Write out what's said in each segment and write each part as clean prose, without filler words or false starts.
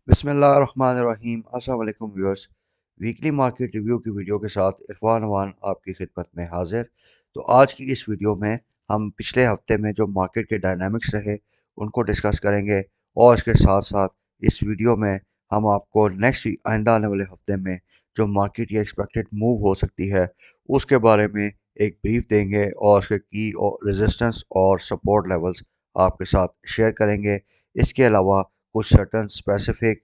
बिस्मिल्लाहिर्रहमानिर्रहीम। अस्सलाम वालेकुम व्यूअर्स। वीकली मार्केट रिव्यू की वीडियो के साथ इरफान अवान आपकी खिदमत में हाजिर। तो आज की इस वीडियो में हम पिछले हफ्ते में जो मार्केट के डायनामिक्स रहे उनको डिस्कस करेंगे और इसके साथ साथ इस वीडियो में हम आपको नेक्स्ट आइंदा आने वाले हफ्ते में जो मार्केट की एक्सपेक्टेड मूव हो सकती है उसके बारे में एक ब्रीफ देंगे और उसके की रेजिस्टेंस और सपोर्ट लेवल्स आपके साथ शेयर करेंगे। इसके अलावा कुछ सर्टन स्पेसिफिक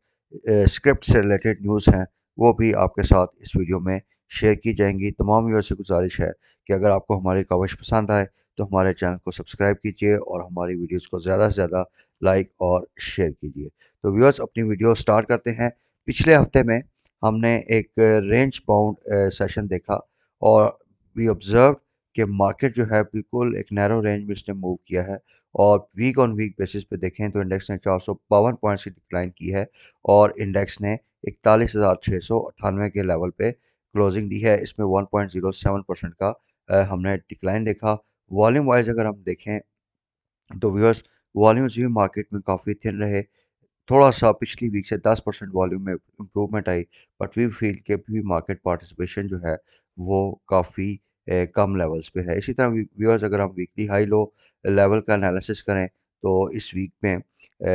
स्क्रिप्ट से रिलेटेड न्यूज़ हैं वो भी आपके साथ इस वीडियो में शेयर की जाएंगी। तमाम व्यूअर्स से गुजारिश है कि अगर आपको हमारी कवरेज पसंद आए तो हमारे चैनल को सब्सक्राइब कीजिए और हमारी वीडियोस को ज़्यादा से ज़्यादा लाइक और शेयर कीजिए। तो व्यूअर्स अपनी वीडियो स्टार्ट करते हैं। पिछले हफ्ते में हमने एक रेंज बाउंड सेशन देखा और वी ऑब्जर्व कि मार्केट जो है बिल्कुल एक नैरो रेंज में इसने मूव किया है और वीक ऑन वीक बेसिस पे देखें तो इंडेक्स ने 452 पॉइंट्स की डिक्लाइन की है और इंडेक्स ने 41,698 के लेवल पे क्लोजिंग दी है। इसमें 1.07% का हमने डिक्लाइन देखा। वॉल्यूम वाइज अगर हम देखें तो व्यूअर्स वॉल्यूम्स भी मार्केट में काफ़ी थिन रहे। थोड़ा सा पिछली वीक से 10% वॉल्यूम में इम्प्रूवमेंट आई बट वी फील के भी मार्केट पार्टिसिपेशन जो है वो काफ़ी कम लेवल्स पे है। इसी तरह व्यूअर्स अगर हम वीकली हाई लो लेवल का एनालिसिस करें तो इस वीक में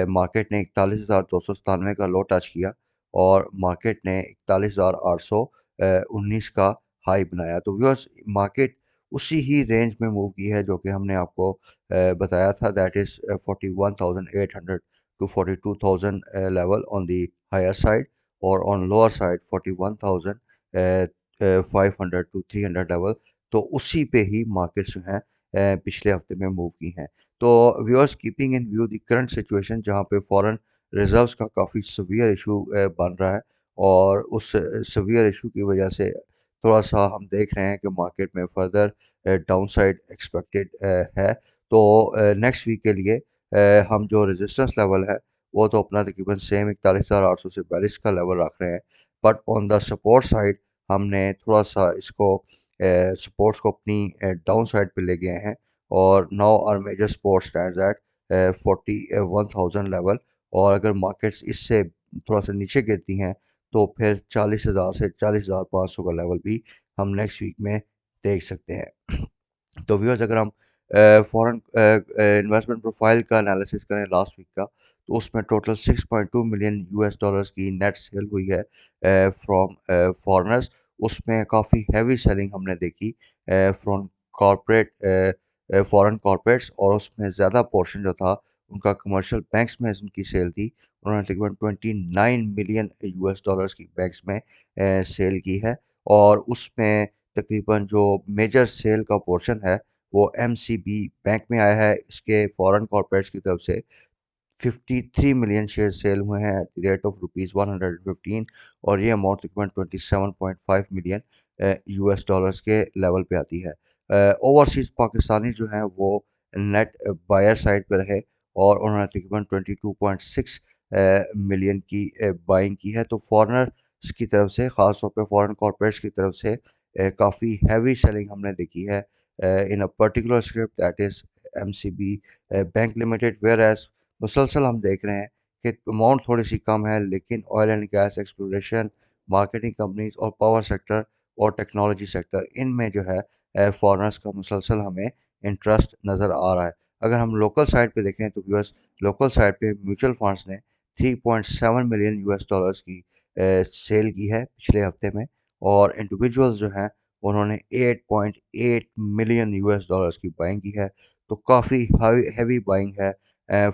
मार्केट ने 41,297 का लो टच किया और मार्केट ने 41,819 का हाई बनाया। तो व्यूअर्स मार्केट उसी ही रेंज में मूव की है जो कि हमने आपको बताया था, that is 41,800 to 42,000 level on the higher side और on lower side 41,500 to 300 level। तो उसी पे ही मार्केट्स जो हैं पिछले हफ्ते में मूव की हैं। तो viewers keeping in view the current situation जहाँ पे फॉरेन रिजर्व्स का काफ़ी सीवियर इशू बन रहा है और उस सीवियर इशू की वजह से थोड़ा सा हम देख रहे हैं कि मार्केट में फर्दर डाउन साइड एक्सपेक्टेड है। तो नेक्स्ट वीक के लिए हम जो रेजिस्टेंस लेवल है वो तो अपना तकरीबन सेम 41,800 से 42 का लेवल रख रहे हैं but on the support side हमने थोड़ा सा इसको सपोर्ट्स को अपनी डाउन साइड पे ले गए हैं और now are major support stands at 41,000 level. और अगर मार्केट्स इससे थोड़ा सा नीचे गिरती हैं तो फिर 40,000 से 40,500 का लेवल भी हम नेक्स्ट वीक में देख सकते हैं। तो व्यूअर्स अगर हम फॉरेन इन्वेस्टमेंट प्रोफाइल का एनालिसिस करें लास्ट वीक का तो उसमें टोटल 6.2 मिलियन यूएस डॉलर्स की नेट सेल हुई है फ्रॉम फॉरेनर्स। उसमें काफ़ी हैवी सेलिंग हमने देखी फ्रॉम कॉरपोरेट फॉरेन कॉरपोरेट्स और उसमें ज़्यादा पोर्शन जो था उनका कमर्शियल बैंक्स में उनकी सेल थी। उन्होंने तकरीबन 29 मिलियन यूएस डॉलर्स की बैंक्स में सेल की है और उसमें तकरीबन जो मेजर सेल का पोर्शन है वो एमसीबी बैंक में आया है। इसके फॉरेन कॉर्पोरेट्स की तरफ से 53 मिलियन शेयर सेल हुए हैं at the rate of rupees 115 और ये अमाउंट तकरीबन 27.5 मिलियन यूएस डॉलर्स के लेवल पे आती है। ओवरसीज पाकिस्तानी जो हैं वो नेट बायर साइड पर रहे और उन्होंने तकरीबन 22.6 मिलियन की बाइंग की है। तो फॉरनर्स की तरफ से ख़ास तौर पे फॉरेन कॉर्पोरेट्स की तरफ से काफ़ी हैवी सेलिंग हमने देखी है in a particular script that is MCB bank limited. Whereas मुसलसल हम देख रहे हैं कि अमाउंट थोड़ी सी कम है लेकिन oil and gas exploration, marketing companies और पावर सेक्टर और टेक्नोलॉजी सेक्टर इनमें जो है फॉरेनर्स का मुसलसल हमें इंटरेस्ट नज़र आ रहा है। अगर हम लोकल साइड पे देखें तो यूएस लोकल साइड पे म्यूचुअल फंड्स ने 3.7 मिलियन यूएस डॉलर्स की सेल की है पिछले हफ्ते में और इंडिविजुअल्स जो हैं उन्होंने 8.8 मिलियन यूएस डॉलर्स की बाइंग की है। तो काफ़ी हैवी बाइंग है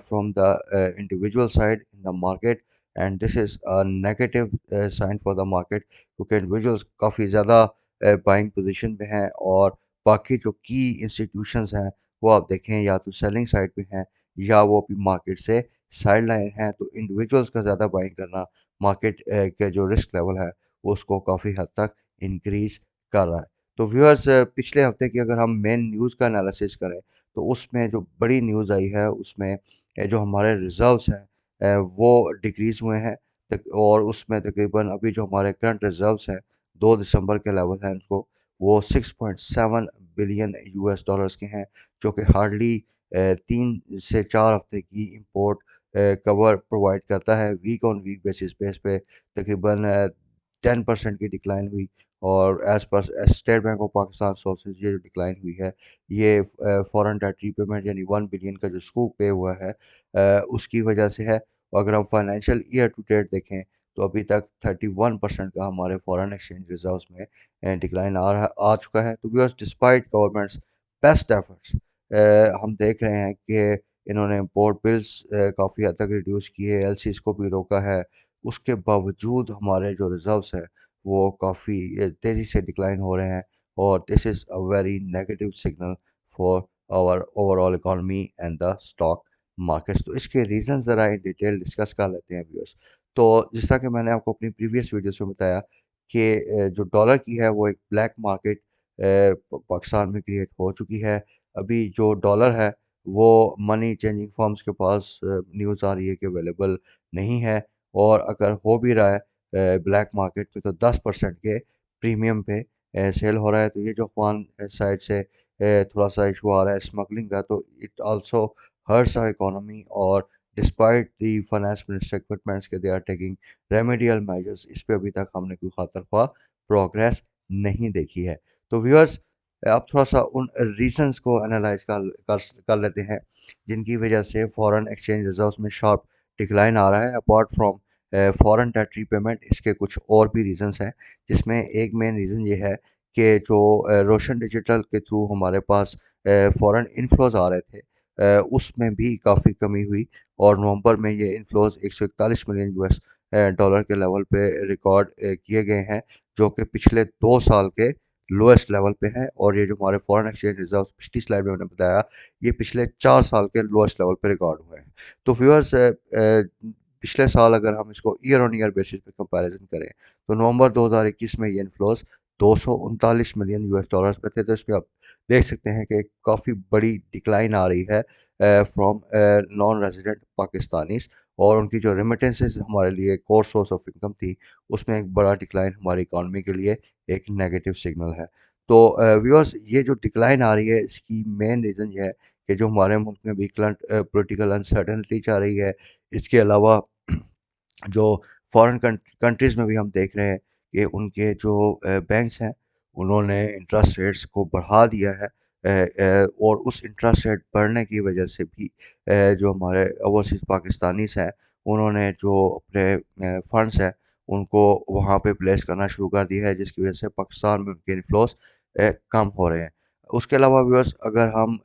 from the individual side in the market and this is a negative sign for the market क्योंकि individuals काफ़ी ज़्यादा बाइंग पोजीशन पे हैं और बाकी जो की इंस्टीट्यूशंस हैं वो आप देखें या तो सेलिंग साइड पे हैं या वो अभी मार्केट से साइड लाइन हैं। तो इंडिविजुअल्स का ज़्यादा बाइंग करना मार्केट के जो रिस्क लेवल है वो उसको काफ़ी हद तक इंक्रीज कर रहा है। तो व्यूअर्स पिछले हफ्ते की अगर हम मेन न्यूज़ का एनालिसिस करें तो उसमें जो बड़ी न्यूज़ आई है उसमें जो हमारे रिज़र्व्स हैं वो डिक्रीज़ हुए हैं और उसमें तकरीबन अभी जो हमारे करंट रिज़र्व्स हैं 2 दिसंबर के लेवल हैं उनको वो 6.7 बिलियन यूएस डॉलर्स के हैं जो कि हार्डली 3 से 4 हफ्ते की इंपोर्ट कवर प्रोवाइड करता है। वीक ऑन वीक बेसिस पे तकरीबन 10% की डिक्लाइन हुई, और as per state bank of Pakistan sources ये जो डिक्लाइन हुई है, ये फॉरेन डेट रीपेमेंट यानी 1 बिलियन का जो स्कूप पे हुआ है उसकी वजह से है। और अगर हम फाइनेंशियल ईयर टू डेट देखें तो अभी तक 31% का हमारे फॉरेन एक्सचेंज रिजर्व्स में डिक्लाइन आ चुका है। तो viewers, despite governments best efforts हम देख रहे हैं कि इन्होंने इम्पोर्ट बिल्स काफ़ी हद तक रिड्यूस किए, एलसीज को भी रोका है। उसके बावजूद हमारे जो रिजर्व्स हैं वो काफ़ी तेज़ी से डिक्लाइन हो रहे हैं, और this is a very negative signal for our overall economy and the stock markets. तो इसके रीज़न ज़रा इन डिटेल डिस्कस कर लेते हैं व्यूअर्स। तो जिस तरह कि मैंने आपको अपनी प्रीवियस वीडियोस में बताया कि जो डॉलर की है वो एक ब्लैक मार्केट पाकिस्तान में क्रिएट हो चुकी है। अभी जो डॉलर है वो मनी चेंजिंग फर्म्स के पास न्यूज़ आ रही है कि अवेलेबल नहीं है, और अगर हो भी रहा है ब्लैक मार्केट पे तो 10% के प्रीमियम पे सेल हो रहा है। तो ये जो अफवान साइड से थोड़ा सा इशू आ रहा है स्मगलिंग का, तो it also hurts our economy. और despite the finance minister commitments के they are taking remedial measures, इस पे अभी तक हमने कोई खातरख्वाह प्रोग्रेस नहीं देखी है। तो व्यूअर्स, अब थोड़ा सा उन रीजंस को एनालाइज कर लेते हैं जिनकी वजह से फॉरेन एक्सचेंज रिजर्व्स में शार्प डिक्लाइन आ रहा है। Apart from foreign debt repayment, इसके कुछ और भी रीजंस हैं, जिसमें एक मेन रीज़न ये है कि जो रोशन डिजिटल के थ्रू हमारे पास फॉरेन इनफ्लोज आ रहे थे उसमें भी काफ़ी कमी हुई, और नवंबर में ये इनफ्लोज 141 मिलियन यूएस डॉलर के लेवल पे रिकॉर्ड किए गए हैं, जो कि पिछले 2 साल के लोएस्ट लेवल पे है। और ये जो हमारे फॉरेन एक्सचेंज रिजर्व पिछली स्लाइड में मैंने बताया, ये पिछले 4 साल के लोएस्ट लेवल पे रिकॉर्ड हुए हैं। तो व्यूअर्स, पिछले साल अगर हम इसको ईयर ऑन ईयर बेसिस पे कंपैरिजन करें तो नवंबर 2021 में ये इनफ्लोज 239 मिलियन यूएस डॉलर्स पे थे। तो इसमें आप देख सकते हैं कि काफ़ी बड़ी डिक्लाइन आ रही है फ्रॉम नॉन रेजिडेंट पाकिस्तानीज, और उनकी जो रेमिटेंसेस हमारे लिए कोर सोर्स ऑफ इनकम थी उसमें एक बड़ा डिक्लाइन हमारी इकॉनमी के लिए एक नेगेटिव सिग्नल है। तो व्यूअर्स, ये जो डिक्लाइन आ रही है इसकी मेन रीज़न ये है कि जो हमारे मुल्क में भी करंट पॉलिटिकल अनसर्टेनिटी चल रही है। इसके अलावा जो फॉरेन कंट्रीज़ में भी हम देख रहे हैं कि उनके जो बैंक्स हैं उन्होंने इंटरेस्ट रेट्स को बढ़ा दिया है, और उस इंटरेस्ट रेट बढ़ने की वजह से भी जो हमारे ओवरसीज़ पाकिस्तानीस हैं उन्होंने जो अपने फंड्स हैं उनको वहाँ पे प्लेस करना शुरू कर दिया है, जिसकी वजह से पाकिस्तान में उनके इन्फ्लोस कम हो रहे हैं। उसके अलावा व्यूअर्स, अगर हम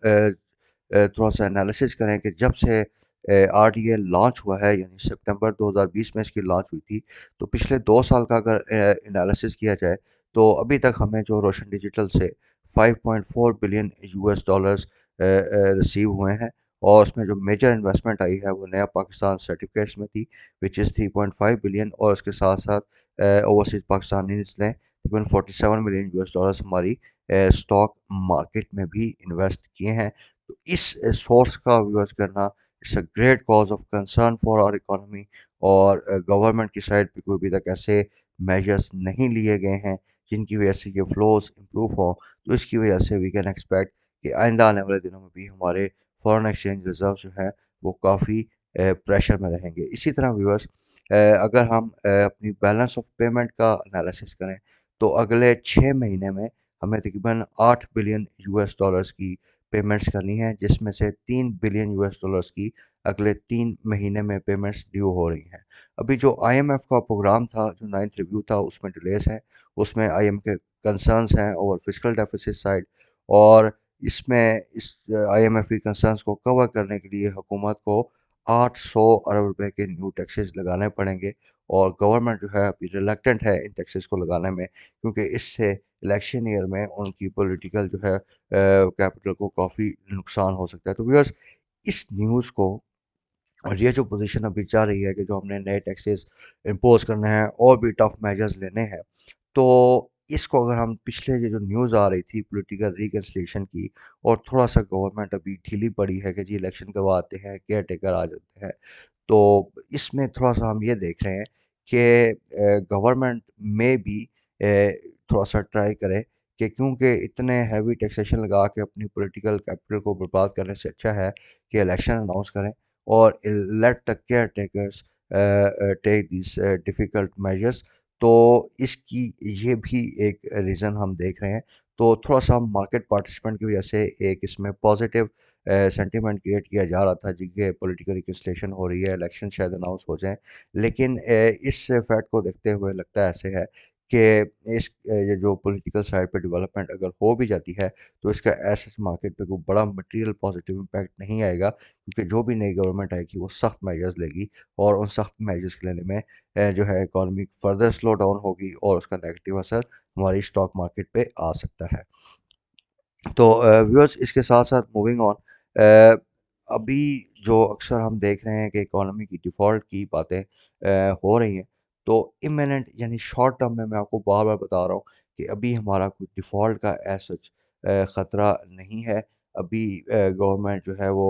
थोड़ा सा एनालिसिस करें कि जब से आरडीए लॉन्च हुआ है, यानी सितंबर 2020 में इसकी लॉन्च हुई थी, तो पिछले 2 साल का अगर एनालिसिस किया जाए तो अभी तक हमें जो रोशन डिजिटल से 5.4 बिलियन यूएस डॉलर्स रिसीव हुए हैं, और उसमें जो मेजर इन्वेस्टमेंट आई है वो नया पाकिस्तान सर्टिफिकेट्स में थी, विच इज़ 3.5 बिलियन, और उसके साथ साथ ओवरसीज पाकिस्तानी ने तकरीबन 47 मिलियन यूएस डॉलर्स हमारी स्टॉक मार्केट में भी इन्वेस्ट किए हैं। तो इस सोर्स का यूज़ करना it's a great cause of concern for our economy, और गवर्नमेंट की साइड पे कोई अभी तक ऐसे मेजर्स नहीं लिए गए हैं जिनकी वजह से ये फ्लोज इम्प्रूव हो। तो इसकी वजह से वी कैन एक्सपेक्ट कि आइंदा आने वाले दिनों में भी हमारे फॉरेन एक्सचेंज रिजर्व जो है वो काफ़ी प्रेशर में रहेंगे। इसी तरह व्यूअर्स, अगर हम अपनी बैलेंस ऑफ पेमेंट का एनालिसिस करें तो अगले 6 महीने में हमें तकरीबन 8 बिलियन यूएस डॉलर्स की पेमेंट्स करनी है, जिसमें से 3 बिलियन यूएस डॉलर्स की अगले 3 महीने में पेमेंट्स ड्यू हो रही हैं। अभी जो आईएमएफ का प्रोग्राम था, जो 9th रिव्यू था, उसमें डिलेस हैं, उसमें आईएमएफ के कंसर्न्स हैं ओवर फिजिकल डेफिसिट साइड, और इसमें इस आईएमएफ की कंसर्न्स को कवर करने के लिए हुकूमत को 800 अरब रुपए के न्यू टैक्सेस लगाने पड़ेंगे, और गवर्नमेंट जो है अभी रिलक्टेंट है इन टैक्सेस को लगाने में, क्योंकि इससे इलेक्शन ईयर में उनकी पॉलिटिकल जो है कैपिटल को काफ़ी नुकसान हो सकता है। तो व्यूअर्स, इस न्यूज़ को, और ये जो पोजीशन अभी जा रही है कि जो हमने नए टैक्सेस इम्पोज करने हैं और भी टफ मेजर्स लेने हैं, तो इसको अगर हम पिछले ये जो न्यूज़ आ रही थी पॉलिटिकल रिकन्सिलिएशन की, और थोड़ा सा गवर्नमेंट अभी ढीली पड़ी है कि जी इलेक्शन करवाते हैं, केयर टेकर आ जाते हैं, तो इसमें थोड़ा सा हम ये देख रहे हैं कि गवर्नमेंट में भी थोड़ा सा ट्राई करे कि, क्योंकि इतने हैवी टैक्सेशन लगा के अपनी पॉलिटिकल कैपिटल को बर्बाद करने से अच्छा है कि इलेक्शन अनाउंस करें और let the caretakers take this difficult measures. तो इसकी ये भी एक रीज़न हम देख रहे हैं। तो थोड़ा-सा मार्केट पार्टिसिपेंट की वजह से एक इसमें पॉज़िटिव सेंटिमेंट क्रिएट किया जा रहा था जी कि पॉलिटिकल रिकन्सिलिएशन हो रही है, इलेक्शन शायद अनाउंस हो जाएँ। लेकिन इस फैक्ट को देखते हुए लगता ऐसे है कि ये जो पॉलिटिकल साइड पे डेवलपमेंट अगर हो भी जाती है, तो इसका एसेट मार्केट पे कोई बड़ा मटेरियल पॉजिटिव इम्पैक्ट नहीं आएगा, क्योंकि जो भी नई गवर्नमेंट आएगी वो सख्त मेजर्स लेगी और उन सख्त मेजर्स के लेने में जो है इकॉनमी फर्दर स्लो डाउन होगी और उसका नेगेटिव असर हमारी स्टॉक मार्केट पे आ सकता है। तो व्यूअर्स, इसके साथ साथ मूविंग ऑन, अभी जो अक्सर हम देख रहे हैं कि इकोनॉमी की डिफ़ॉल्ट की बातें हो रही हैं, तो इमिनेंट यानी शॉर्ट टर्म में मैं आपको बार बार बता रहा हूँ कि अभी हमारा कोई डिफ़ॉल्ट का एज सच ख़तरा नहीं है। अभी गवर्नमेंट जो है वो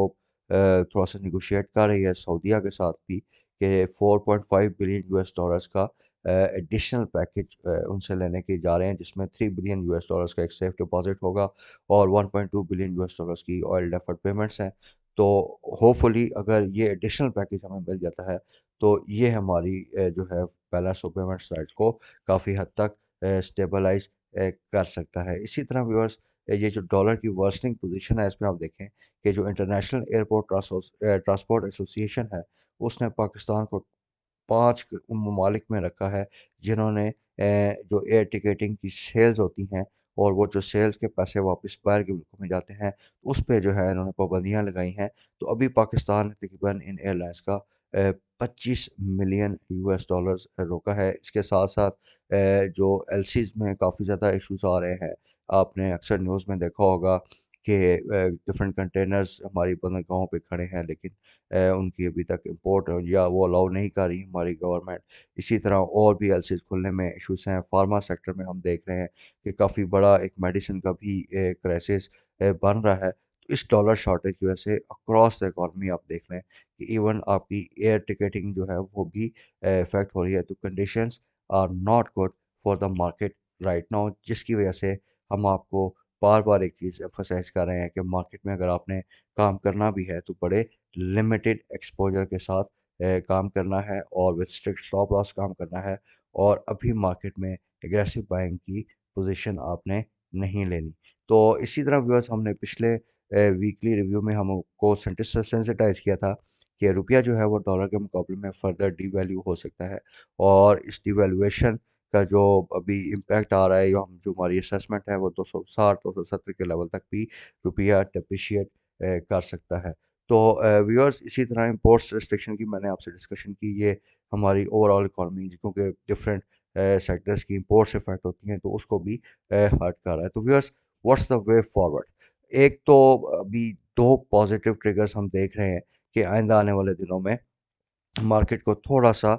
थोड़ा सा निगोशिएट कर रही है सऊदीया के साथ भी कि 4.5 बिलियन यूएस डॉलर्स का एडिशनल पैकेज उनसे लेने के जा रहे हैं, जिसमें 3 बिलियन यूएस डॉलर्स का एक सेफ डिपॉजिट होगा और 1.2 बिलियन यूएस डॉलर्स की ऑयल डेफर्ड पेमेंट्स हैं। तो होपफुली अगर ये एडिशनल पैकेज हमें मिल जाता है, तो ये हमारी जो है बैलेंस ऑफ पेमेंट साइड्स को काफ़ी हद तक स्टेबलाइज कर सकता है। इसी तरह व्यूअर्स, ये जो डॉलर की वर्सनिंग पोजीशन है, इसमें आप देखें कि जो इंटरनेशनल एयरपोर्ट ट्रांसपोर्ट एसोसिएशन है, उसने पाकिस्तान को 5 ममालिक में रखा है, जिन्होंने जो एयर टिकटिंग की सेल्स होती हैं और वो जो सेल्स के पैसे वापस बाहर के मुल्कों में जाते हैं, उस पे जो है इन्होंने पाबंदियाँ लगाई हैं। तो अभी पाकिस्तान ने तकरीबन इन एयरलाइंस का 25 मिलियन यूएस डॉलर्स रोका है। इसके साथ-साथ जो एलसीज़ में काफ़ी ज़्यादा इश्यूज़ आ रहे हैं। आपने अक्सर न्यूज़ में देखा होगा कि डिफरेंट कंटेनर्स हमारी बंदरगाहों पे खड़े हैं, लेकिन उनकी अभी तक इम्पोर्ट या वो अलाउ नहीं कर रही हमारी गवर्नमेंट। इसी तरह और भी एलसीज़ खुलने में इश्यूज़ हैं। फार्मा सेक्टर में हम देख रहे हैं कि काफ़ी बड़ा एक मेडिसिन का भी क्राइसिस बन रहा है। तो इस डॉलर शॉर्टेज की वजह से अक्रॉस द इकॉनमी आप देख रहे हैं कि इवन आपकी एयर टिकटिंग जो है वो भी इफ़ेक्ट हो रही है। तो conditions are not good for the market right now, जिसकी वजह से हम आपको बार-बार एक चीज़ एम्फसाइज़ कर रहे हैं कि मार्केट में अगर आपने काम करना भी है, तो बड़े लिमिटेड एक्सपोज़र के साथ काम करना है और विद स्ट्रिक्ट स्टॉप लॉस काम करना है और अभी मार्केट में एग्रेसिव बाइंग की पोज़ीशन आपने नहीं लेनी। तो इसी तरह व्यूअर्स, हमने पिछले वीकली रिव्यू में हमको सेंसिटाइज़ किया था कि रुपया जो है वो डॉलर के मुकाबले में फर्दर डिवैल्यू हो सकता है और इस डिवैल्यूएशन का जो अभी इम्पैक्ट आ रहा है, जो हमारी असेसमेंट है वो 260-270 के लेवल तक भी रुपया डेप्रिशिएट कर सकता है। तो व्यूअर्स, इसी तरह इंपोर्ट्स रिस्ट्रिक्शन की मैंने आपसे डिस्कशन की। ये हमारी ओवरऑल इकॉनमी, क्योंकि डिफरेंट सेक्टर्स की इंपोर्ट्स इफेक्ट होती हैं, तो उसको भी हर्ट कर रहा है। तो viewers, what's the way forward? एक तो अभी दो पॉजिटिव ट्रिगर्स हम देख रहे हैं कि आइंदा आने वाले दिनों में मार्केट को थोड़ा-सा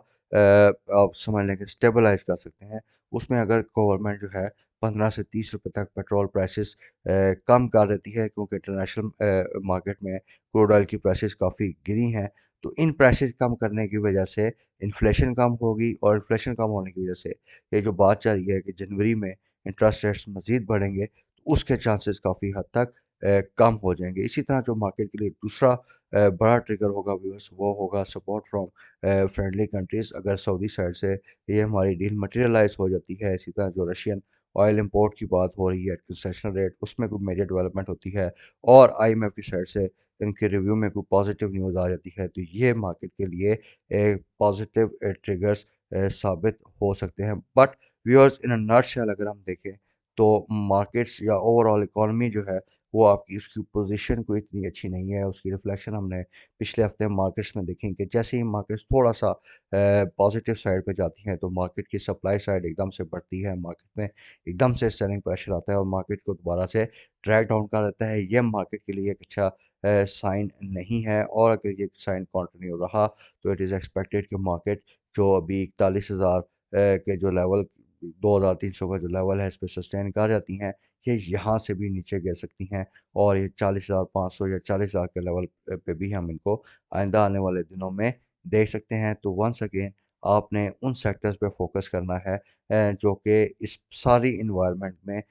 आप समझ लें कि स्टेबलाइज़ कर सकते हैं। उसमें अगर गवर्नमेंट जो है 15 से 30 रुपए तक पेट्रोल प्राइसेस कम कर देती है, क्योंकि इंटरनेशनल मार्केट में क्रूड ऑयल की प्राइसेस काफ़ी गिरी हैं। तो इन प्राइसेस कम करने की वजह से इन्फ्लेशन कम होगी और इन्फ्लेशन कम होने की वजह से ये जो बात चल रही है कि जनवरी में इंटरेस्ट रेट्स मज़ीद बढ़ेंगे, तो उसके चांसेस काफ़ी हद तक कम हो जाएँगे। इसी तरह जो मार्केट के लिए दूसरा बड़ा ट्रिगर होगा व्यूअर्स, वो होगा सपोर्ट फ्रॉम फ्रेंडली कंट्रीज़। अगर सऊदी साइड से ये हमारी डील मटेरियलाइज़ हो जाती है, इसी तरह जो रशियन ऑयल इंपोर्ट की बात हो रही है कंसेशनल रेट, उसमें कोई मेजर डेवलपमेंट होती है और आईएमएफ की साइड से इनके रिव्यू में कोई पॉजिटिव न्यूज़ आ जाती है, तो ये मार्केट के लिए एक पॉजिटिव ट्रिगर्स साबित हो सकते हैं। But viewers, in a nutshell अगर हम देखें, तो मार्केट्स या ओवरऑल इकोनॉमी जो है वो आपकी उसकी पोजीशन कोई इतनी अच्छी नहीं है। उसकी रिफ्लेक्शन हमने पिछले हफ्ते मार्केट्स में देखी कि जैसे ही मार्केट्स थोड़ा-सा पॉजिटिव साइड पे जाती हैं, तो मार्केट की सप्लाई साइड एकदम से बढ़ती है, मार्केट में एकदम से सेलिंग प्रेशर आता है और मार्केट को दोबारा से ड्रैग डाउन कर देता है। ये मार्केट के लिए एक अच्छा साइन नहीं है और अगर ये साइन कंटिन्यू रहा, तो इट इज़ एक्सपेक्टेड कि मार्केट जो अभी 41,000 के जो लेवल 2,300 का जो लेवल है, इस पे सस्टेन कर जाती हैं, ये यहाँ से भी नीचे गिर सकती हैं और ये 40,500 या 40,000 के लेवल पे भी हम इनको आइंदा आने वाले दिनों में देख सकते हैं। तो वंस अगेन आपने उन सेक्टर्स पे फोकस करना है जो कि इस सारी इन्वायरमेंट में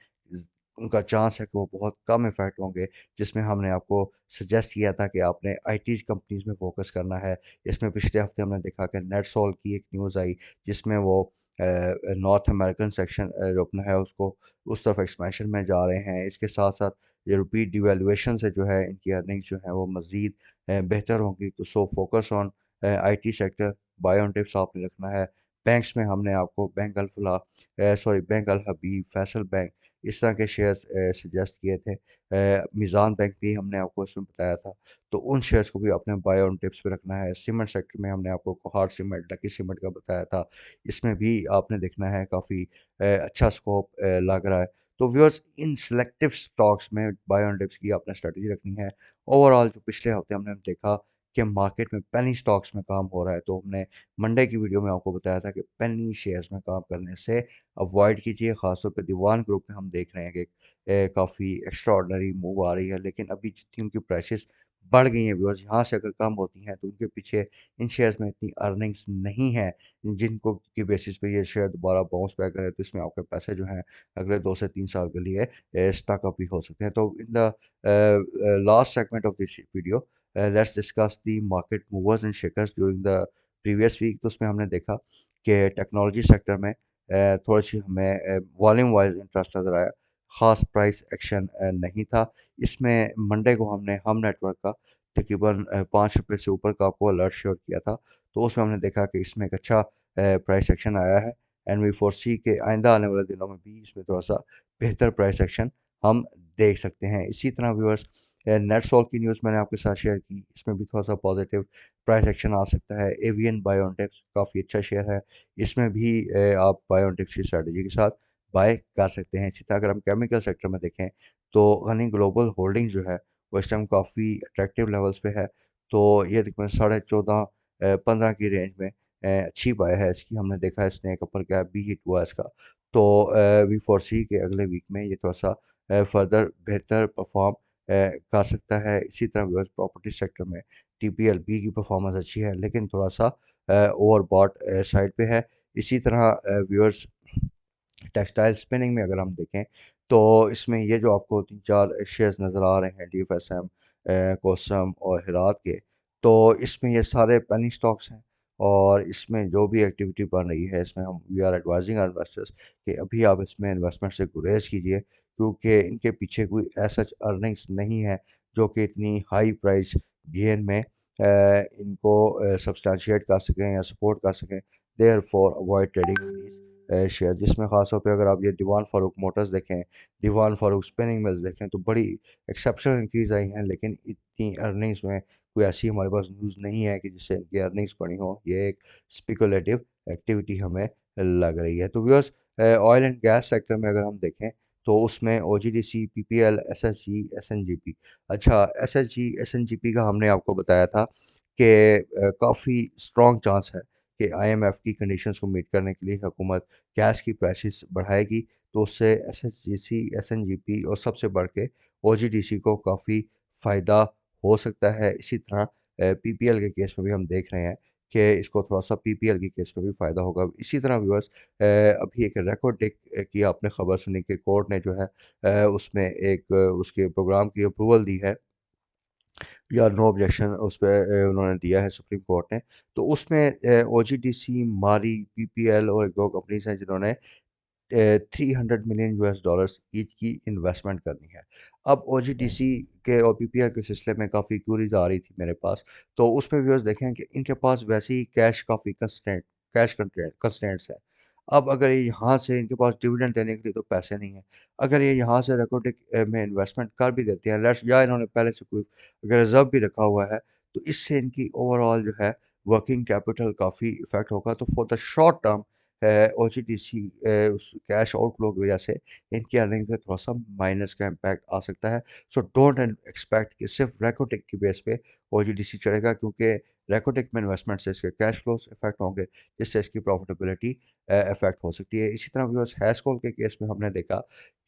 उनका चांस है कि वो बहुत कम इफ़ेक्ट होंगे, जिसमें हमने आपको सजेस्ट किया था कि आपने आईटी कंपनीज़ में फ़ोकस करना है। इसमें पिछले हफ़्ते हमने देखा कि नेटसोल की एक न्यूज़ आई, जिसमें वो नॉर्थ अमेरिकन सेक्शन जो अपना है उसको उस तरफ एक्सपेंशन में जा रहे हैं। इसके साथ-साथ ये रुपी डिवैल्यूएशन से जो है इनकी अर्निंग्स जो है वो मज़ीद बेहतर होंगी। तो so focus on IT sector, buy on dips आपने रखना है। बैंक्स में हमने आपको बैंक अल हबीब, फैसल बैंक, इस तरह के शेयर्स सजेस्ट किए थे। मीज़ान बैंक भी हमने आपको इसमें बताया था। तो उन शेयर्स को भी आपने बाय ऑन टिप्स पे रखना है। सीमेंट सेक्टर में हमने आपको कोहाट सीमेंट, लकी सीमेंट का बताया था। इसमें भी आपने देखना है काफ़ी अच्छा स्कोप लग रहा है। तो व्यूअर्स, इन सिलेक्टिव स्टॉक्स में बाय ऑन डिप्स की आपने स्ट्रेटजी रखनी है। ओवरऑल जो पिछले हफ्ते हमने देखा कि मार्केट में पेनी स्टॉक्स में काम हो रहा है, तो हमने मंडे की वीडियो में आपको बताया था कि पेनी शेयर्स में काम करने से अवॉइड कीजिए। खासतौर पे दीवान ग्रुप में हम देख रहे हैं कि काफ़ी एक्स्ट्रा ऑर्डनरी मूव आ रही है, लेकिन अभी जितनी उनकी प्राइसेस बढ़ गई हैं व्यूअर्स, यहाँ से अगर कम होती हैं तो उनके पीछे इन शेयर्स में इतनी अर्निंग्स नहीं है जिनको की बेसिस पे ये शेयर दोबारा बाउंस बैक करें, तो इसमें आपके पैसे जो हैं अगले 2 से 3 साल के लिए स्टक अप भी हो सकते हैं। तो in the last segment of this video, let's discuss the market movers and shakers during the previous week. तो उसमें हमने देखा कि टेक्नोलॉजी सेक्टर में थोड़ी सी हमें वॉल्यूम वाइज इंटरेस्ट नज़र आया। ख़ास प्राइस एक्शन नहीं था इसमें। मंडे को हमने हम नेटवर्क का तकरीबन ₹5 से ऊपर का आपको अलर्ट शेयर किया था। तो उसमें हमने देखा कि इसमें एक अच्छा प्राइस एक्शन आया है, एंड वी फोरसी के आइंदा आने वाले दिनों में भी इसमें थोड़ा सा बेहतर प्राइस एक्शन हम देख सकते हैं। इसी तरह व्यूअर्स, नेटसॉल की न्यूज़ मैंने आपके साथ शेयर की, इसमें भी थोड़ा सा पॉजिटिव प्राइस एक्शन आ सकता है। एवियन बायोटेक काफ़ी अच्छा शेयर है, इसमें भी आप बायोटेक की स्ट्रेटजी के साथ बाय कर सकते हैं। इसी तरह अगर हम केमिकल सेक्टर में देखें तो हनी ग्लोबल होल्डिंग जो है वो इस टाइम काफ़ी अट्रैक्टिव लेवल्स पे है। तो ये तकरीबन 14.5 15 की रेंज में अच्छी बाय है इसकी। हमने देखा है इसने एक अपर कैप भी हिट हुआ इसका। तो वी फोरसी के अगले वीक में ये थोड़ा सा फर्दर बेहतर परफॉर्म कर सकता है। इसी तरह व्यूअर्स, प्रॉपर्टी सेक्टर में टीपीएलपी की परफॉर्मेंस अच्छी है, लेकिन थोड़ा सा ओवरबॉट साइड पे है। इसी तरह व्यूअर्स, टेक्सटाइल स्पिनिंग में अगर हम देखें तो इसमें ये जो आपको 3-4 शेयर्स नज़र आ रहे हैं, डीएफएसएम, कोसम और हिरात के, तो इसमें ये सारे पेनी स्टॉक्स हैं। और इसमें जो भी एक्टिविटी बन रही है, इसमें हम we are advising our investors कि अभी आप इसमें इन्वेस्टमेंट से गुरेज कीजिए, क्योंकि इनके पीछे कोई ऐसा अर्निंग्स नहीं है जो कि इतनी हाई प्राइस गेन में इनको सब्सटैंशिएट कर सकें या सपोर्ट कर सकें। Therefore avoid trading share, जिसमें ख़ासतौर पे अगर आप ये दीवान फारूक मोटर्स देखें, दीवान फारूक स्पिनिंग मिल्स देखें, तो बड़ी एक्सेप्शनल इंक्रीज आई हैं, लेकिन इतनी अर्निंग्स में कोई ऐसी हमारे पास न्यूज़ नहीं है कि जिससे इनकी अर्निंग्स बढ़ी हो। ये एक स्पेकुलेटिव एक्टिविटी हमें लग रही है। तो viewers, oil and gas sector में अगर हम देखें तो उसमें ओजीडीसी, पीपीएल, एसएसजी, एसएनजीपी। अच्छा, एसएसजी, एसएनजीपी का हमने आपको बताया था कि काफ़ी स्ट्रॉन्ग चांस है कि आईएमएफ की कंडीशंस को मीट करने के लिए हुकूमत गैस की प्राइसेस बढ़ाएगी। तो उससे एसएसजीसी, एसएनजीपी और सबसे बढ़ के ओजीडीसी को काफ़ी फ़ायदा हो सकता है। इसी तरह पीपीएल के केस में भी हम देख रहे हैं कि इसको थोड़ा सा पीपीएल के केस में भी फ़ायदा होगा। इसी तरह व्यूअर्स, अभी एक रिकॉर्ड डेट की आपने खबर सुनी कि कोर्ट ने जो है उसमें एक उसके प्रोग्राम की अप्रूवल दी है, या नो ऑब्जेक्शन उस पे उन्होंने दिया है सुप्रीम कोर्ट ने। तो उसमें ओजीडीसी, मारी, पीपीएल और एक दो कंपनीज हैं जिन्होंने 300 मिलियन US डॉलर्स ईच की इन्वेस्टमेंट करनी है। अब ओजीडीसी के और पीपीएल के सिलसिले में काफ़ी क्यूरीज आ रही थी मेरे पास। तो उसमें व्यूअर्स देखें कि इनके पास वैसे ही काफ़ी कैश कंस्ट्रेंट्स है। अब अगर ये यहाँ से इनके पास डिविडेंड देने के लिए तो पैसे नहीं है। अगर ये यहाँ से रेकोटेक में इन्वेस्टमेंट कर भी देते हैं, लेट्स, या इन्होंने पहले से कोई अगर रिजर्व भी रखा हुआ है, तो इससे इनकी ओवरऑल जो है वर्किंग कैपिटल काफ़ी इफेक्ट होगा। तो for the short term OGDC उस कैश आउटफ्लो की वजह से इनकी अर्निंग पे थोड़ा सा माइनस का इम्पैक्ट आ सकता है। सो डोंट एक्सपेक्ट कि सिर्फ रेकोटेक की बेस पे ओजीडीसी चढ़ेगा, क्योंकि रेकोटेक में इन्वेस्टमेंट से इसके कैश फ्लोस इफेक्ट होंगे, जिससे इसकी प्रॉफिटेबिलिटी इफेक्ट हो सकती है। इसी तरह व्यूअर्स, हैस्कोल के केस में हमने देखा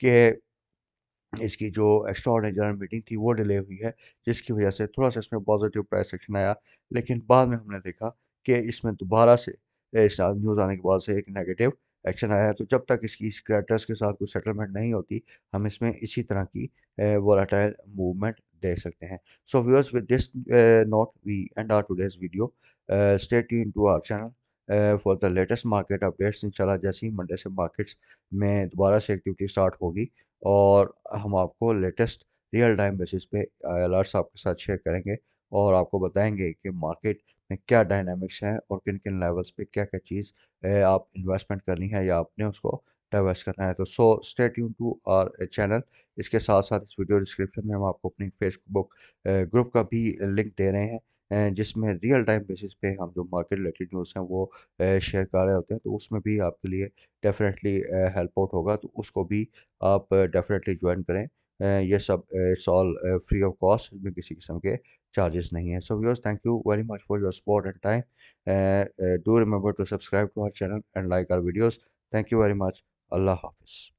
कि इसकी जो एक्स्ट्रा ऑर्डिनरी जनरल मीटिंग थी वो डिले हुई है, जिसकी वजह से थोड़ा सा इसमें पॉजिटिव प्राइस एक्शन आया। लेकिन बाद में हमने देखा कि इसमें दोबारा से इस न्यूज़ आने के बाद से एक नेगेटिव एक्शन आया है। तो जब तक इसकी क्रेडिटर्स के साथ कोई सेटलमेंट नहीं होती, हम इसमें इसी तरह की वोलेटाइल मूवमेंट देख सकते हैं। So viewers, with this note we end our today's video. Stay tuned to our channel for the latest market updates. इंशाल्लाह जैसे ही मंडे से मार्केट्स में दोबारा से एक्टिविटी स्टार्ट होगी, और हम आपको लेटेस्ट रियल टाइम बेसिस पे अलर्ट्स आपके साथ शेयर करेंगे, और आपको बताएंगे कि मार्केट में क्या डायनामिक्स हैं और किन किन लेवल्स पे क्या क्या चीज़ आप इन्वेस्टमेंट करनी है या आपने उसको डाइवर्स करना है। तो so stay tune to our channel. इसके साथ साथ इस वीडियो डिस्क्रिप्शन में हम आपको अपनी फेसबुक ग्रुप का भी लिंक दे रहे हैं, जिसमें रियल टाइम बेसिस पे हम जो मार्केट रिलेटेड न्यूज़ हैं वो शेयर कर रहे होते हैं। तो उसमें भी आपके लिए डेफिनेटली हेल्प आउट होगा, तो उसको भी आप डेफिनेटली ज्वाइन करें। ये सब it's all free of cost, इसमें किसी किस्म के चार्जेस नहीं है। So viewers, thank you very much for your support and time. Do remember to subscribe to our channel and like our videos. Thank you very much. Allah Hafiz.